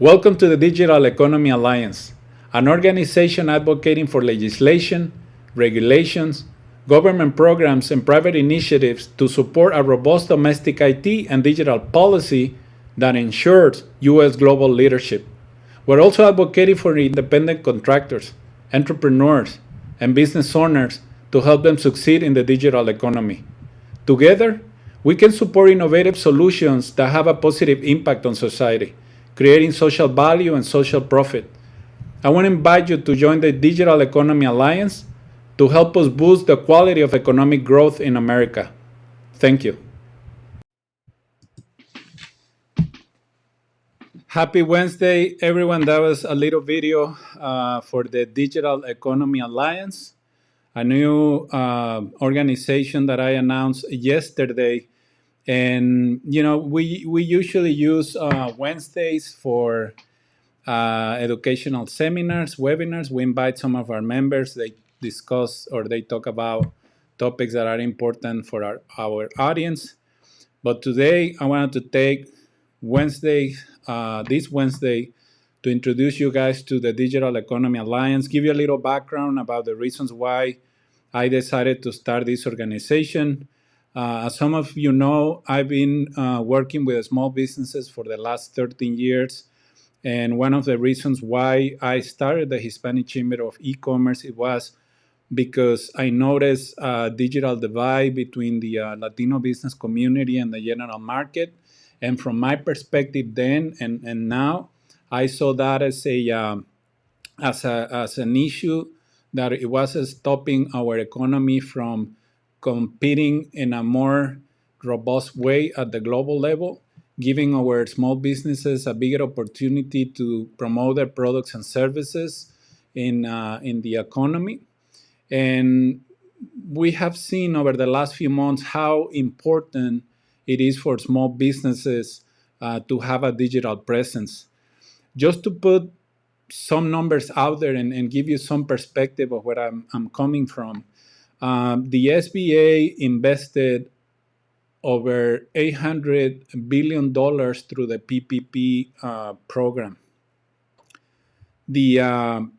Welcome to the Digital Economy Alliance, an organization advocating for legislation, regulations, government programs, and private initiatives to support a robust domestic IT and digital policy that ensures U.S. global leadership. We're also advocating for independent contractors, entrepreneurs, and business owners to help them succeed in the digital economy. Together, we can support innovative solutions that have a positive impact on society, creating social value and social profit. I want to invite you to join the Digital Economy Alliance to help us boost the quality of economic growth in America. Thank you. Happy Wednesday, everyone. That was a little video for the Digital Economy Alliance, a new organization that I announced yesterday. And, we usually use Wednesdays for educational seminars, webinars. We invite some of our members. They discuss or they talk about topics that are important for our audience. But today, I wanted to take this Wednesday, to introduce you guys to the Digital Economy Alliance, give you a little background about the reasons why I decided to start this organization. As some of you know, I've been working with small businesses for the last 13 years. And one of the reasons why I started the Hispanic Chamber of E-commerce, it was because I noticed a digital divide between the Latino business community and the general market. And from my perspective then and now, I saw that as an issue that it was stopping our economy from competing in a more robust way at the global level, giving our small businesses a bigger opportunity to promote their products and services in the economy. And we have seen over the last few months how important it is for small businesses to have a digital presence. Just to put some numbers out there and give you some perspective of where I'm coming from, the SBA invested over $800 billion through the PPP program. The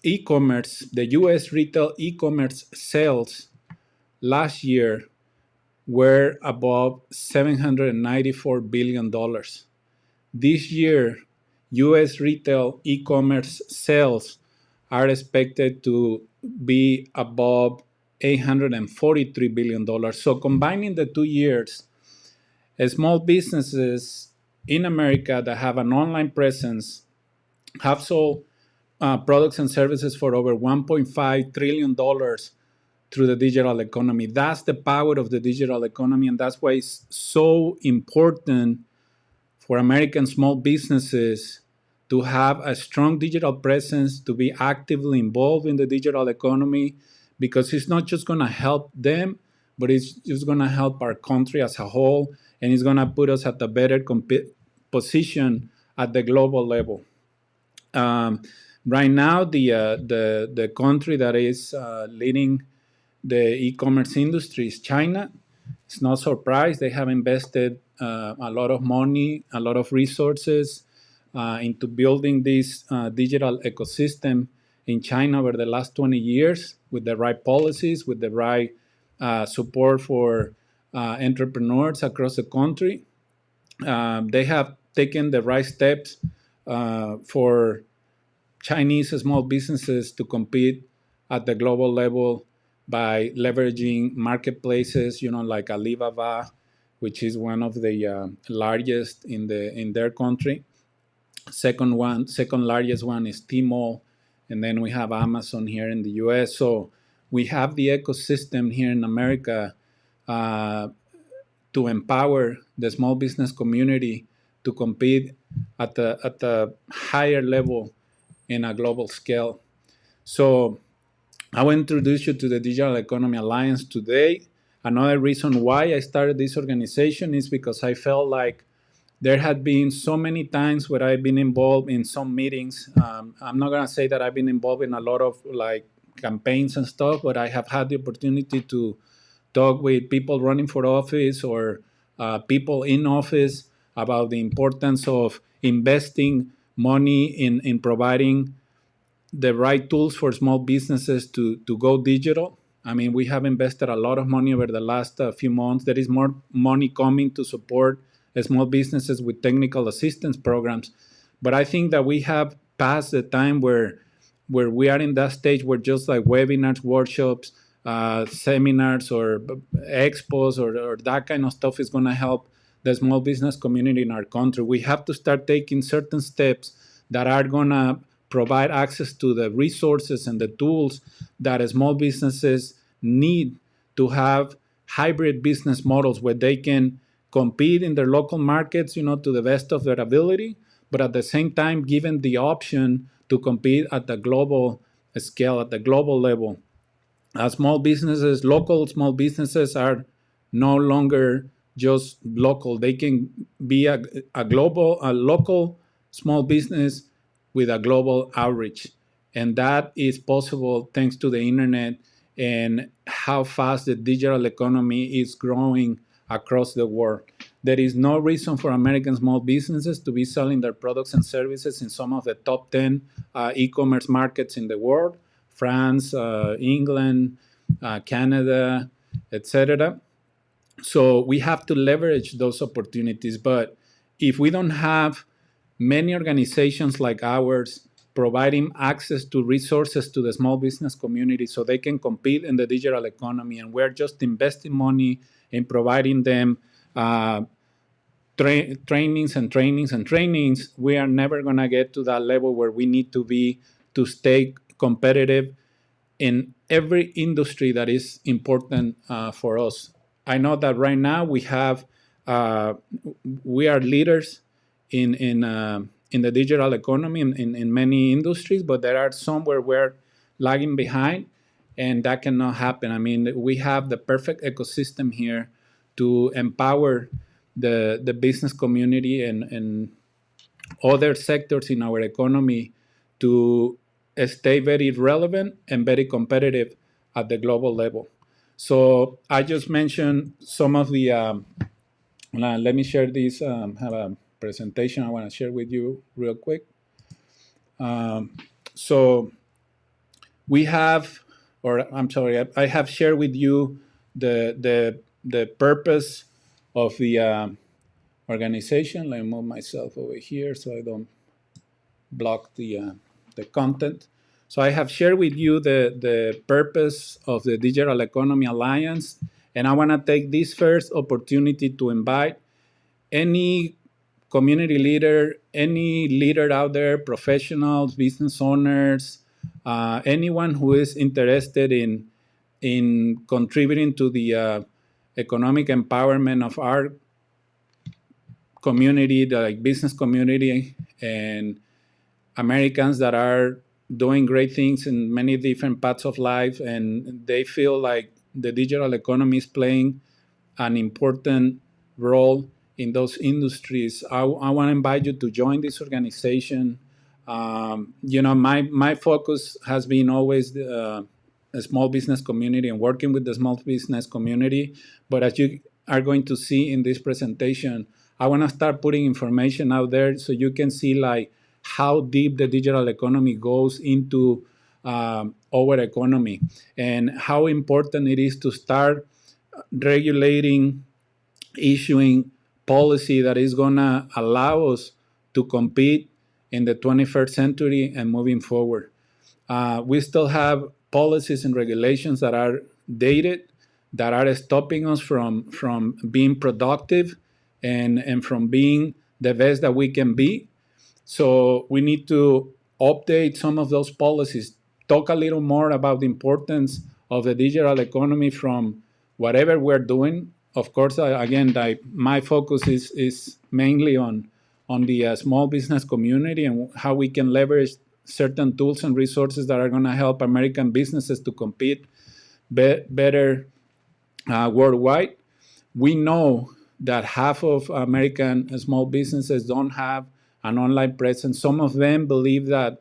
e-commerce, the U.S. retail e-commerce sales last year were above $794 billion. This year, U.S. retail e-commerce sales are expected to be above $843 billion. So combining the 2 years, small businesses in America that have an online presence have sold products and services for over $1.5 trillion through the digital economy. That's the power of the digital economy, and that's why it's so important for American small businesses to have a strong digital presence, to be actively involved in the digital economy, because it's not just going to help them, but it's just going to help our country as a whole, and it's going to put us at a better position at the global level. Right now, the country that is leading the e-commerce industry is China. It's no surprise. They have invested a lot of money, a lot of resources into building this digital ecosystem in China over the last 20 years with the right policies, with the right support for entrepreneurs across the country. They have taken the right steps for Chinese small businesses to compete at the global level by leveraging marketplaces, like Alibaba, which is one of the largest in their country. Second largest one is Tmall, and then we have Amazon here in the U.S. So we have the ecosystem here in America to empower the small business community to compete at the higher level in a global scale. So I will introduce you to the Digital Economy Alliance today. Another reason why I started this organization is because I felt like there had been so many times where I've been involved in some meetings. I'm not going to say that I've been involved in a lot of campaigns and stuff, but I have had the opportunity to talk with people running for office or people in office about the importance of investing money in providing the right tools for small businesses to go digital. I mean, we have invested a lot of money over the last few months. There is more money coming to support small businesses with technical assistance programs. But I think that we have passed the time where we are in that stage where just like webinars, workshops, seminars, or expos, or that kind of stuff is going to help the small business community in our country. We have to start taking certain steps that are going to provide access to the resources and the tools that small businesses need to have hybrid business models where they can compete in their local markets, to the best of their ability, but at the same time, given the option to compete at the global scale, at the global level. Local small businesses are no longer just local. They can be a local small business with a global outreach. And that is possible thanks to the internet and how fast the digital economy is growing across the world. There is no reason for American small businesses to be selling their products and services in some of the top 10 e-commerce markets in the world: France, England, Canada, etc. So we have to leverage those opportunities. But if we don't have many organizations like ours providing access to resources to the small business community so they can compete in the digital economy, and we're just investing money in providing them trainings, we are never going to get to that level where we need to be to stay competitive in every industry that is important for us. I know that right now we are leaders in the digital economy in many industries, but there are some where we're lagging behind, and that cannot happen. I mean, we have the perfect ecosystem here to empower the business community and other sectors in our economy to stay very relevant and very competitive at the global level. So I just mentioned some of the, let me share this, have a presentation I want to share with you real quick. So we have, I have shared with you the purpose of the organization. Let me move myself over here so I don't block the content. So I have shared with you the purpose of the Digital Economy Alliance, and I want to take this first opportunity to invite any community leader, any leader out there, professionals, business owners, anyone who is interested in contributing to the economic empowerment of our community, the business community, and Americans that are doing great things in many different parts of life, and they feel like the digital economy is playing an important role in those industries. I want to invite you to join this organization. My focus has been always the small business community and working with the small business community. But as you are going to see in this presentation, I want to start putting information out there so you can see like how deep the digital economy goes into our economy and how important it is to start regulating, issuing policy that is going to allow us to compete in the 21st century and moving forward. We still have policies and regulations that are dated, that are stopping us from being productive and from being the best that we can be. So we need to update some of those policies, talk a little more about the importance of the digital economy from whatever we're doing. Of course, my focus is mainly on the small business community and how we can leverage certain tools and resources that are going to help American businesses to compete better worldwide. We know that half of American small businesses don't have an online presence. Some of them believe that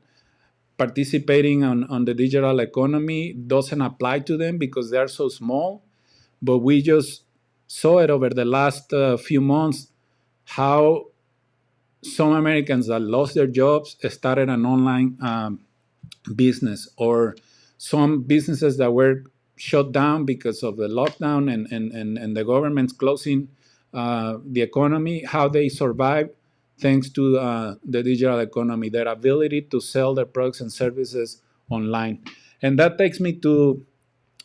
participating on the digital economy doesn't apply to them because they're so small. But we just saw it over the last few months. how some Americans that lost their jobs started an online business, or some businesses that were shut down because of the lockdown and the government's closing the economy, how they survived thanks to the digital economy, their ability to sell their products and services online. And that takes me to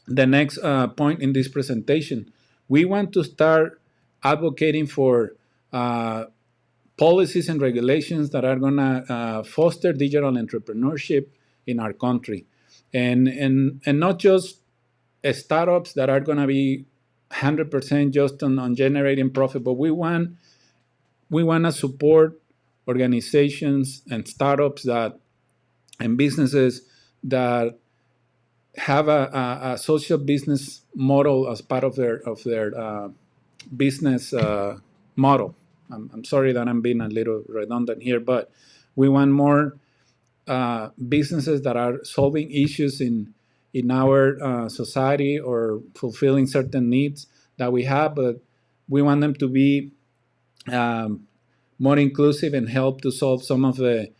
the next point in this presentation. We want to start advocating for policies and regulations that are going to foster digital entrepreneurship in our country, and not just startups that are going to be 100% just on generating profit, but we want to support organizations and startups that and businesses that have a social business model as part of their business model. I'm sorry that I'm being a little redundant here, but we want more businesses that are solving issues in our society or fulfilling certain needs that we have, but we want them to be um, more inclusive and help to solve some of the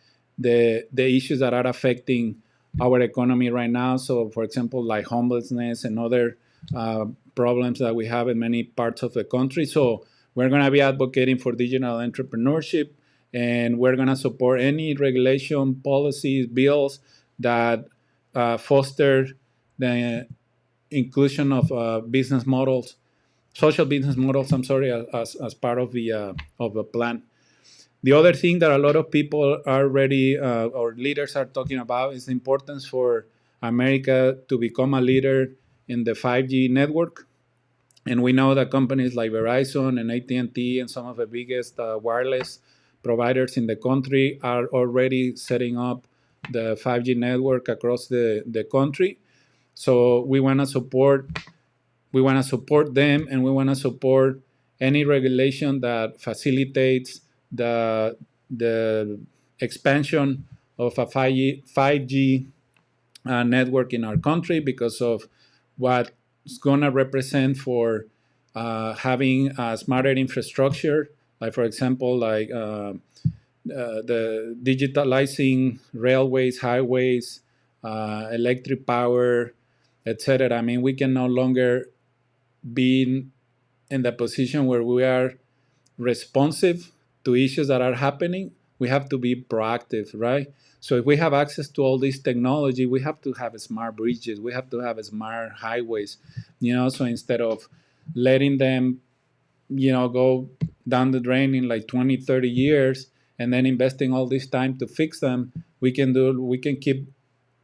issues that are affecting our economy right now. So, for example, like homelessness and other uh, problems that we have in many parts of the country. So, we're going to be advocating for digital entrepreneurship, and we're going to support any regulation, policies, bills that foster the inclusion of business models, social business models. I'm sorry, as part of the plan. The other thing that a lot of people are already or leaders are talking about is the importance for America to become a leader in the 5G network. And we know that companies like Verizon and AT&T and T and some of the biggest wireless providers in the country are already setting up the 5G network across the country. So we want to support them, and we want to support any regulation that facilitates the expansion of a 5G network in our country, because of what it's going to represent for having a smarter infrastructure, like, for example, like the digitalizing railways, highways, electric power, etc. I mean, we can no longer be in the position where we are responsive to issues that are happening. We have to be proactive, right? So if we have access to all this technology, we have to have smart bridges, we have to have smart highways, so instead of letting them go down the drain in like 20, 30 years and then investing all this time to fix them, we can keep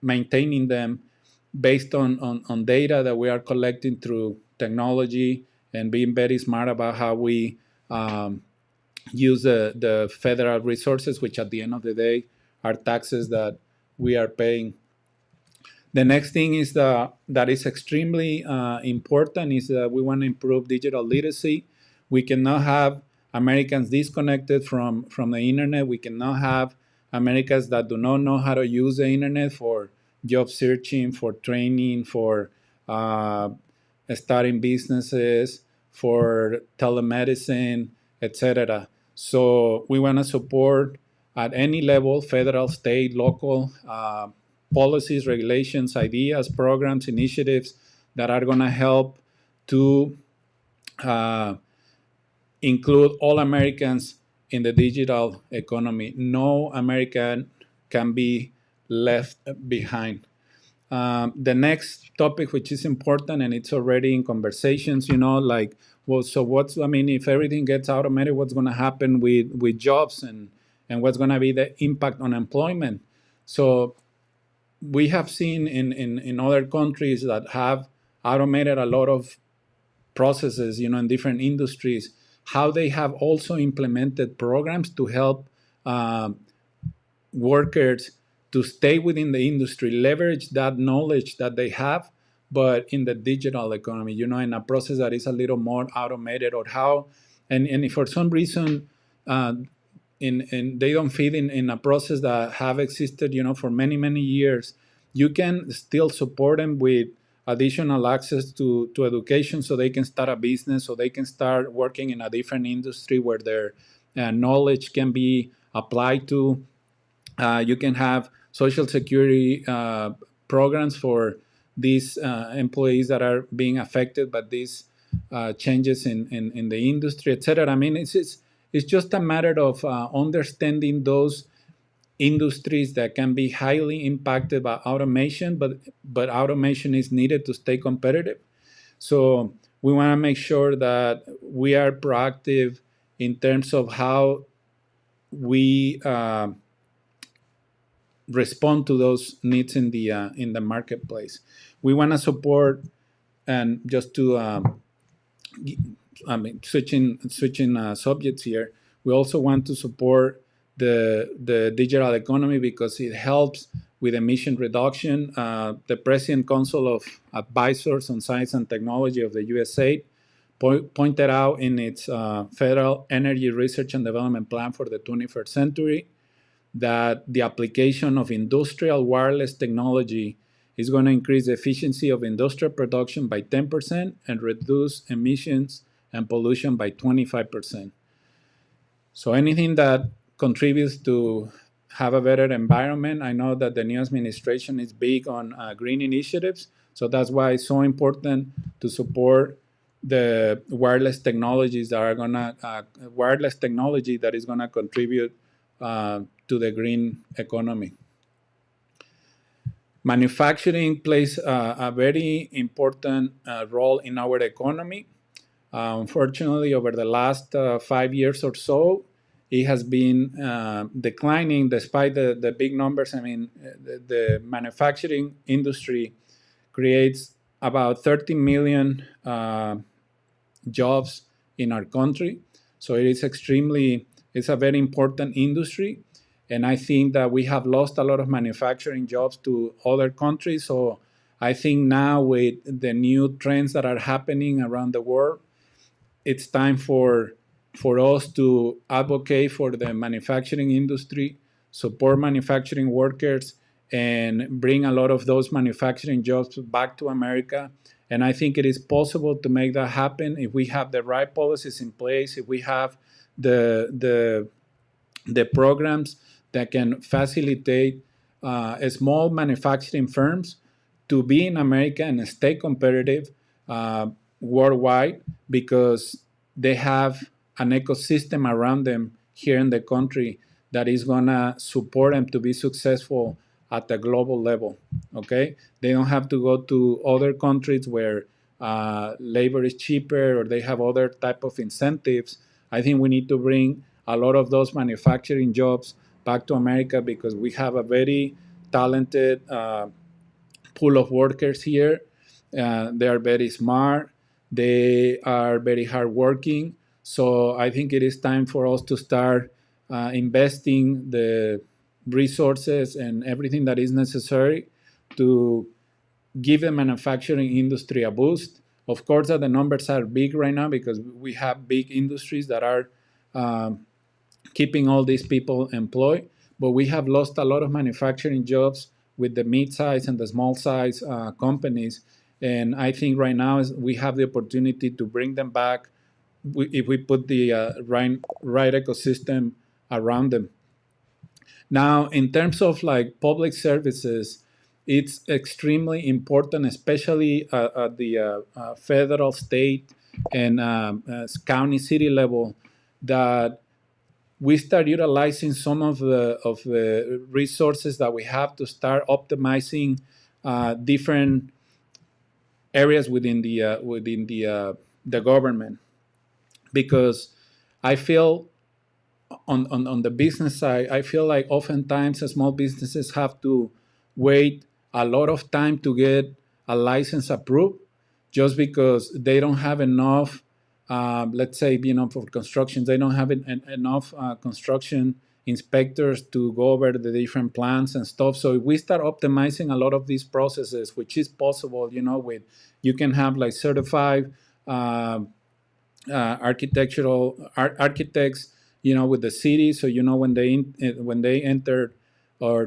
maintaining them based on data that we are collecting through technology, and being very smart about how we use the federal resources, which at the end of the day are taxes that we are paying. The next thing is that is extremely important is that we want to improve digital literacy. We cannot have Americans disconnected from the internet. We cannot have Americans that do not know how to use the internet for job searching, for training, for uh, starting businesses, for telemedicine, etc. So we want to support at any level, federal, state, local, policies, regulations, ideas, programs, initiatives that are going to help to uh, include all Americans in the digital economy. No American can be left behind. The next topic, which is important and it's already in conversations, like, well, so if everything gets automated, what's going to happen with jobs, and what's going to be the impact on employment? So we have seen in other countries that have automated a lot of processes, in different industries, how they have also implemented programs to help uh, workers to stay within the industry, leverage that knowledge that they have, but in the digital economy, in a process that is a little more automated, or how, and if for some reason uh, in they don't fit in a process that have existed, for many, many years, you can still support them with additional access to education, so they can start a business, so they can start working in a different industry where their knowledge can be applied to. You can have social security programs for these employees that are being affected by these changes in the industry, etc. I mean, it's just a matter of understanding those industries that can be highly impacted by automation, but automation is needed to stay competitive. So we want to make sure that we are proactive in terms of how we respond to those needs in the marketplace. We want to support, and just to I mean, switching subjects here. We also want to support the digital economy because it helps with emission reduction. The President Council of Advisors on Science and Technology of the USA pointed out in its Federal Energy Research and Development Plan for the 21st century that the application of industrial wireless technology is going to increase the efficiency of industrial production by 10% and reduce emissions and pollution by 25%. So anything that contributes to have a better environment. I know that the new administration is big on green initiatives, so that's why it's so important to support the wireless technologies that are gonna wireless technology that is gonna contribute to the green economy. Manufacturing plays a very important role in our economy. Unfortunately, over the last 5 years or so, it has been declining despite the big numbers. I mean, the manufacturing industry creates about 30 million jobs in our country. So it's a very important industry. And I think that we have lost a lot of manufacturing jobs to other countries. So I think now with the new trends that are happening around the world, it's time for us to advocate for the manufacturing industry, support manufacturing workers, and bring a lot of those manufacturing jobs back to America. And I think it is possible to make that happen if we have the right policies in place, if we have the programs that can facilitate small manufacturing firms to be in America and stay competitive worldwide, because they have an ecosystem around them here in the country that is going to support them to be successful at the global level. Okay, they don't have to go to other countries where labor is cheaper or they have other type of incentives. I think we need to bring a lot of those manufacturing jobs back to America because we have a very talented pool of workers here. They are very smart. They are very hardworking. So I think it is time for us to start investing the resources and everything that is necessary to give the manufacturing industry a boost. Of course, that the numbers are big right now because we have big industries that are keeping all these people employed, but we have lost a lot of manufacturing jobs with the mid-size and the small-size companies. And I think right now we have the opportunity to bring them back if we put the right ecosystem around them. Now, in terms of like public services, it's extremely important, especially at the federal, state, and county, city level, that we start utilizing some of the resources that we have to start optimizing different areas within the government, because I feel on the business side, I feel like oftentimes small businesses have to wait a lot of time to get a license approved just because they don't have enough, let's say, for construction, they don't have enough construction inspectors to go over the different plans and stuff. So if we start optimizing a lot of these processes, which is possible, with you can have like certified architects, with the city, so when they enter or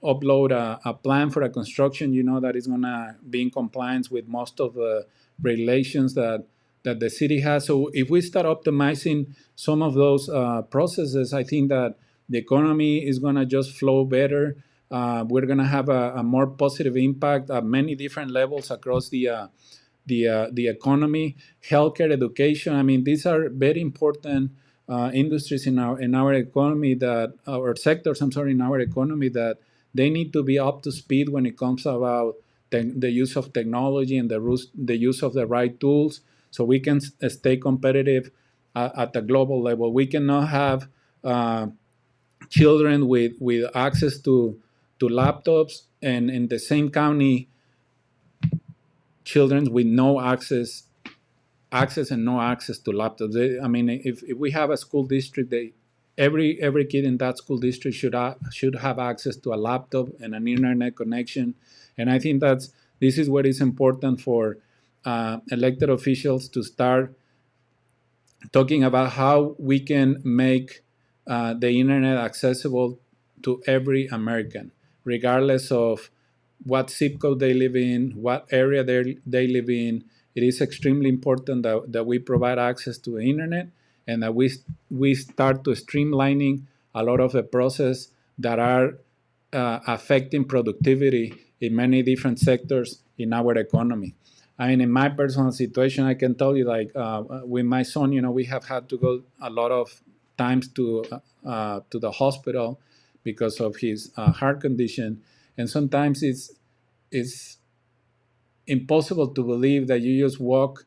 upload a plan for a construction, that is gonna be in compliance with most of the regulations that that the city has. So if we start optimizing some of those processes, I think that the economy is going to just flow better. We're going to have a more positive impact at many different levels across the economy, healthcare, education. I mean, these are very important industries in our economy that, or sectors, I'm sorry, in our economy that they need to be up to speed when it comes about the use of technology and the use of the right tools, so we can stay competitive at the global level. We cannot have children with access to laptops, and in the same county, children with no access and no access to laptops. I mean, if we have a school district, every kid in that school district should have access to a laptop and an internet connection. And I think this is what is important for elected officials to start talking about how we can make the internet accessible to every American, regardless of what zip code they live in, what area they live in. It is extremely important that we provide access to the internet, and that we start to streamlining a lot of the process that are affecting productivity in many different sectors in our economy. I mean, in my personal situation, I can tell you, like with my son, we have had to go a lot of times to the hospital because of his heart condition, and sometimes it's impossible to believe that you just walk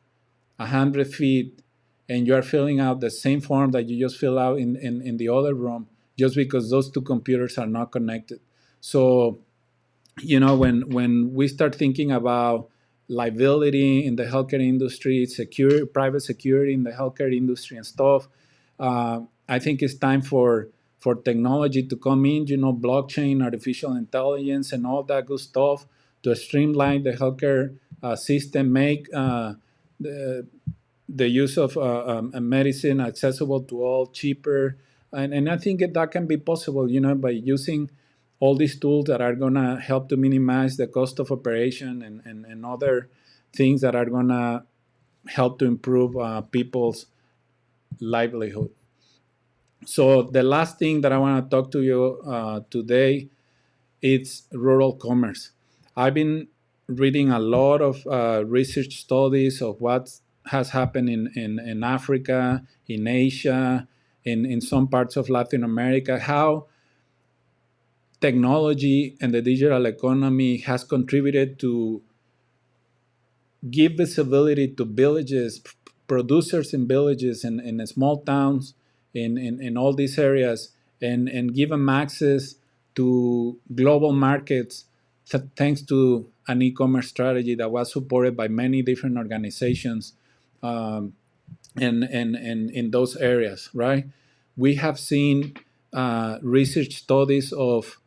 100 feet and you are filling out the same form that you just fill out in the other room, just because those two computers are not connected. So when we start thinking about liability in the healthcare industry, private security in the healthcare industry and stuff, I think it's time for technology to come in, blockchain, artificial intelligence, and all that good stuff to streamline the healthcare system, make the use of medicine accessible to all, cheaper. And I think that can be possible, by using all these tools that are going to help to minimize the cost of operation, and other things that are going to help to improve people's livelihood. So the last thing that I want to talk to you today, it's rural commerce. I've been reading a lot of research studies of what has happened in Africa, in Asia, in some parts of Latin America, how technology and the digital economy has contributed to give visibility to villages, producers in villages, in small towns, in all these areas, and give them access to global markets, thanks to an e-commerce strategy that was supported by many different organizations, and in those areas, right? We have seen research studies of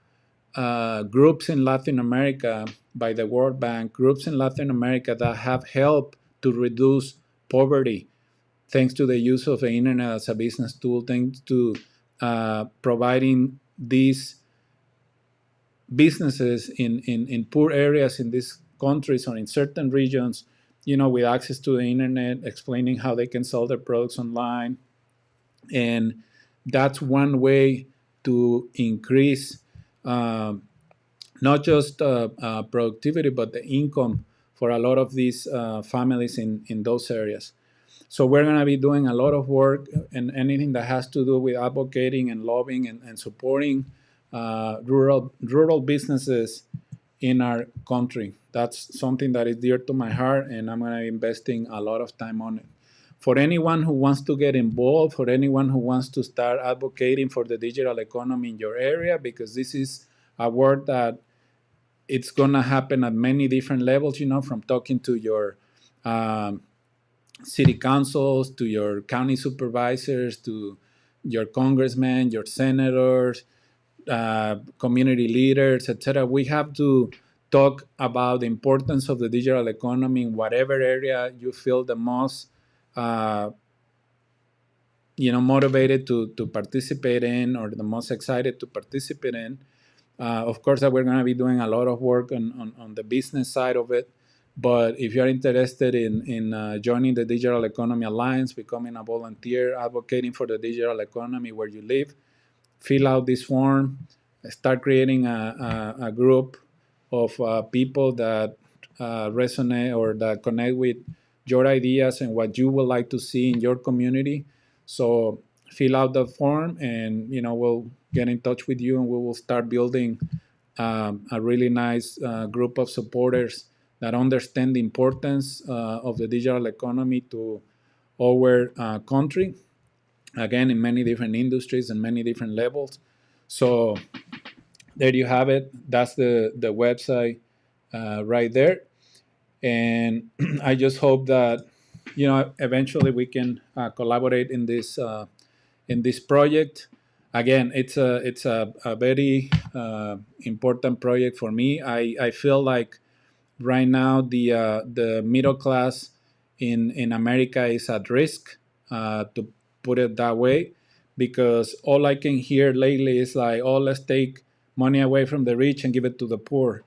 groups in Latin America by the World Bank, groups in Latin America that have helped to reduce poverty thanks to the use of the internet as a business tool, thanks to providing these businesses in poor areas in these countries or in certain regions, with access to the internet, explaining how they can sell their products online. And that's one way to increase not just productivity, but the income for a lot of these families in those areas. So we're going to be doing a lot of work and anything that has to do with advocating and lobbying and supporting rural businesses in our country. That's something that is dear to my heart, and I'm going to be investing a lot of time on it. For anyone who wants to get involved, for anyone who wants to start advocating for the digital economy in your area, because this is a work that it's going to happen at many different levels, from talking to your city councils, to your county supervisors, to your congressmen, your senators, community leaders, etc. We have to talk about the importance of the digital economy in whatever area you feel the most uh, motivated to participate in, or the most excited to participate in. Of course, that we're going to be doing a lot of work on the business side of it, But if you're interested in joining the Digital Economy Alliance, becoming a volunteer, advocating for the digital economy where you live, fill out this form, start creating a group of people that resonate or that connect with your ideas and what you would like to see in your community. So fill out the form, and we'll get in touch with you, and we will start building a really nice group of supporters that understand the importance of the digital economy to our country, again, in many different industries and many different levels. So there you have it. That's the website right there. And I just hope that eventually we can collaborate in this project. Again, it's a very important project for me. I feel like right now the middle class in America is at risk, to put it that way, because all I can hear lately is like, oh, let's take money away from the rich and give it to the poor.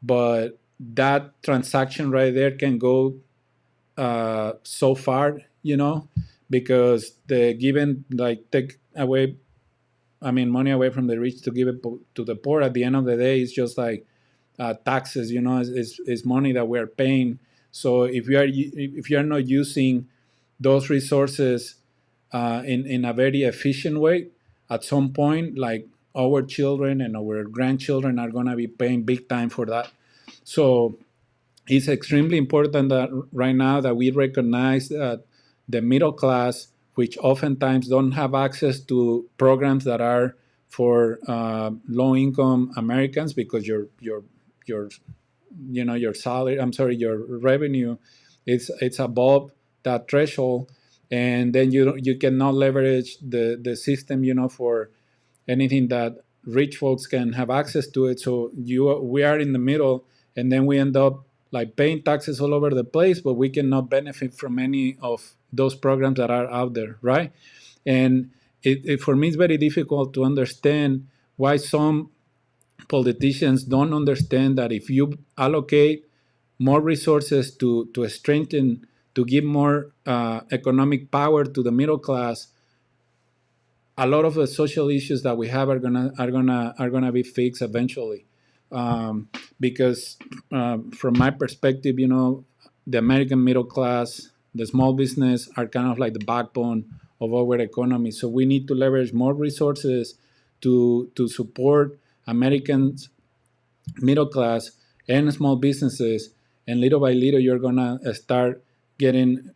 But that transaction right there can go so far, because the given, like, take away, I mean, money away from the rich to give it to the poor. At the end of the day, it's just like taxes. Is money that we're paying. So if you are not using those resources in a very efficient way, at some point, like, our children and our grandchildren are gonna be paying big time for that. So it's extremely important that right now that we recognize that the middle class, which oftentimes don't have access to programs that are for low-income Americans, because your your salary, I'm sorry, your revenue, it's above that threshold, and then you cannot leverage the system, for anything that rich folks can have access to it. So we are in the middle, and then we end up like paying taxes all over the place, but we cannot benefit from any of those programs that are out there, right? And for me, it's very difficult to understand why some politicians don't understand that if you allocate more resources to strengthen, to give more economic power to the middle class, a lot of the social issues that we have are gonna be fixed eventually. Because from my perspective, the American middle class, the small business are kind of like the backbone of our economy. So we need to leverage more resources to support Americans middle class and small businesses, and little by little you're gonna start getting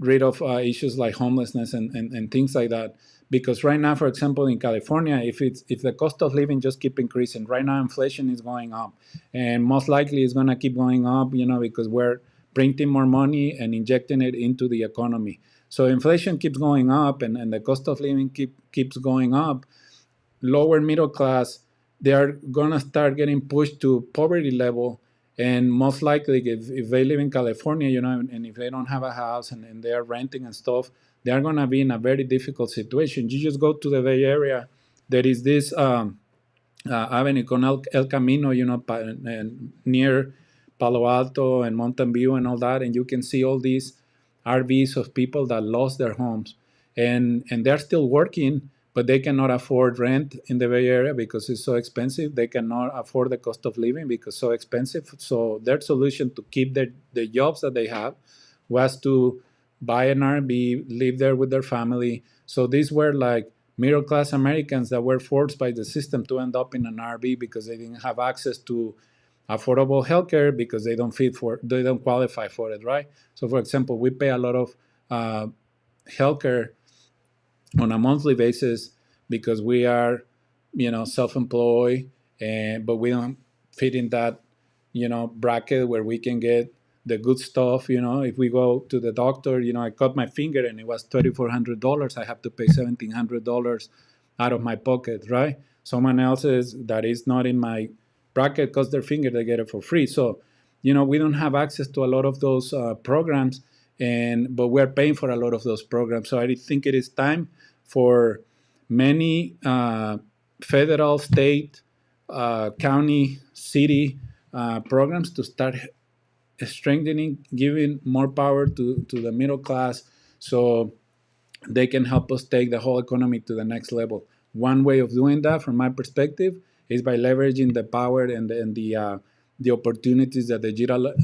rid of issues like homelessness and things like that. Because right now, for example, in California, if the cost of living just keep increasing, right now inflation is going up, and most likely it's going to keep going up, because we're printing more money and injecting it into the economy. So inflation keeps going up, and the cost of living keeps going up. Lower middle class, they are going to start getting pushed to poverty level. And most likely, if they live in California, and if they don't have a house, and they are renting and stuff, they are going to be in a very difficult situation. You just go to the Bay Area, there is this avenue called El Camino, near Palo Alto and Mountain View and all that, and you can see all these RVs of people that lost their homes, and they're still working, but they cannot afford rent in the Bay Area because it's so expensive. They cannot afford the cost of living because it's so expensive. So their solution to keep the jobs that they have was to buy an RV, live there with their family. So these were like middle class Americans that were forced by the system to end up in an RV because they didn't have access to affordable healthcare, because they don't qualify for it, right? So for example, we pay a lot of healthcare on a monthly basis because we are, self-employed, but we don't fit in that, bracket where we can get the good stuff. If we go to the doctor, I cut my finger and it was $2,400. I have to pay $1,700 out of my pocket, right? Someone else's that is not in my bracket cuts their finger, they get it for free. So, we don't have access to a lot of those programs, but we're paying for a lot of those programs. So I think it is time for many federal, state, county, city programs to start strengthening, giving more power to the middle class, so they can help us take the whole economy to the next level. One way of doing that, from my perspective, is by leveraging the power and the opportunities that the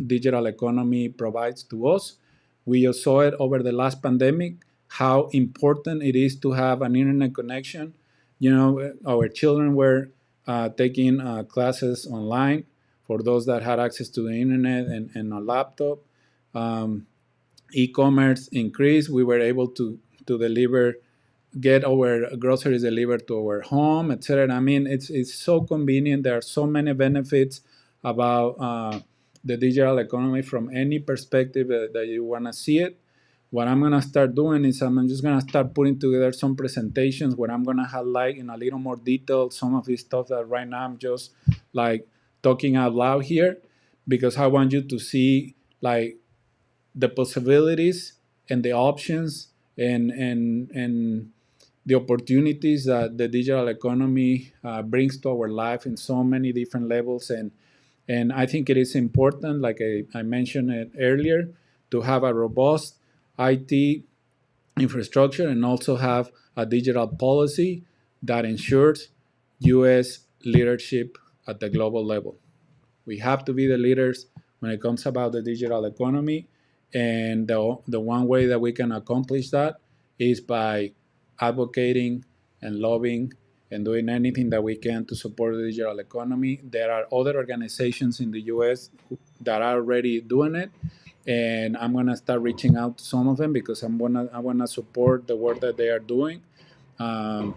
digital economy provides to us. We just saw it over the last pandemic, how important it is to have an internet connection. Our children were taking classes online for those that had access to the internet and a laptop. Um, E-commerce increased. We were able to get our groceries delivered to our home, etc. I mean, it's so convenient. There are so many benefits about the digital economy from any perspective that you want to see it. What I'm gonna start doing is I'm just gonna start putting together some presentations where I'm gonna highlight in a little more detail some of this stuff that right now I'm just like talking out loud here, because I want you to see like the possibilities and the options and the opportunities that the digital economy brings to our life in so many different levels. And I think it is important, like I mentioned it earlier, to have a robust IT infrastructure and also have a digital policy that ensures US leadership at the global level. We have to be the leaders when it comes about the digital economy. And the one way that we can accomplish that is by advocating and lobbying and doing anything that we can to support the digital economy. There are other organizations in the US that are already doing it. And I'm gonna start reaching out to some of them because I wanna support the work that they are doing. Um,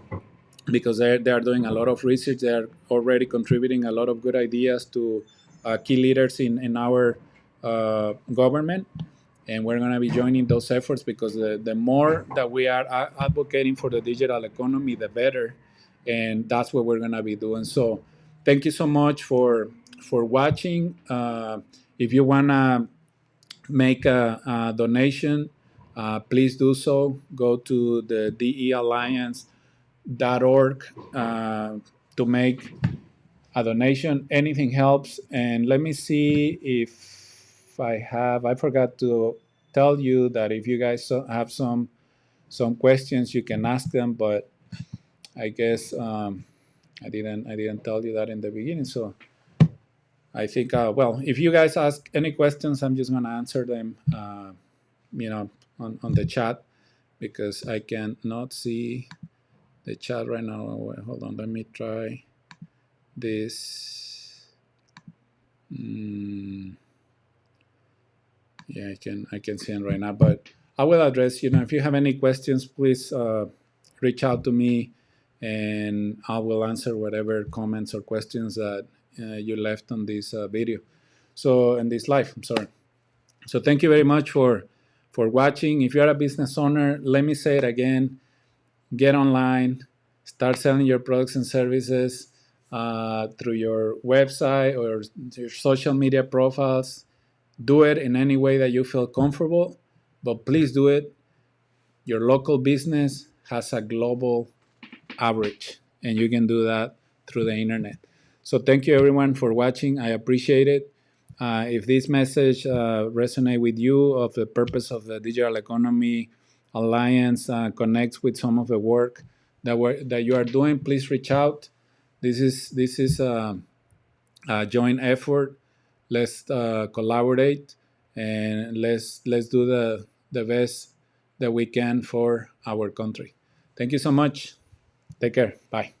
because they are doing a lot of research. They are already contributing a lot of good ideas to key leaders in our government. And we're going to be joining those efforts because the more that we are advocating for the digital economy, the better. And that's what we're going to be doing. So thank you so much for watching. If you want to make a donation, please do so. Go to the DEAlliance.org to make a donation. Anything helps. And let me see if I forgot to tell you that if you guys have some questions, you can ask them. But I guess I didn't tell you that in the beginning. So I think well, if you guys ask any questions, I'm just gonna answer them. You know, on the chat, because I cannot see the chat right now. Hold on, let me try this. Yeah, I can see it right now, but I will address. If you have any questions, please reach out to me, and I will answer whatever comments or questions that you left on this video. So in this live, I'm sorry. So thank you very much for watching. If you're a business owner, let me say it again: get online, start selling your products and services through your website or your social media profiles. Do it in any way that you feel comfortable, but please do it. Your local business has a global average, and you can do that through the internet. So thank you everyone for watching. I appreciate it. If this message resonates with you, of the purpose of the Digital Economy Alliance, connects with some of the work that you are doing, please reach out. This is a joint effort. Let's collaborate, and let's do the best that we can for our country. Thank you so much. Take care. Bye.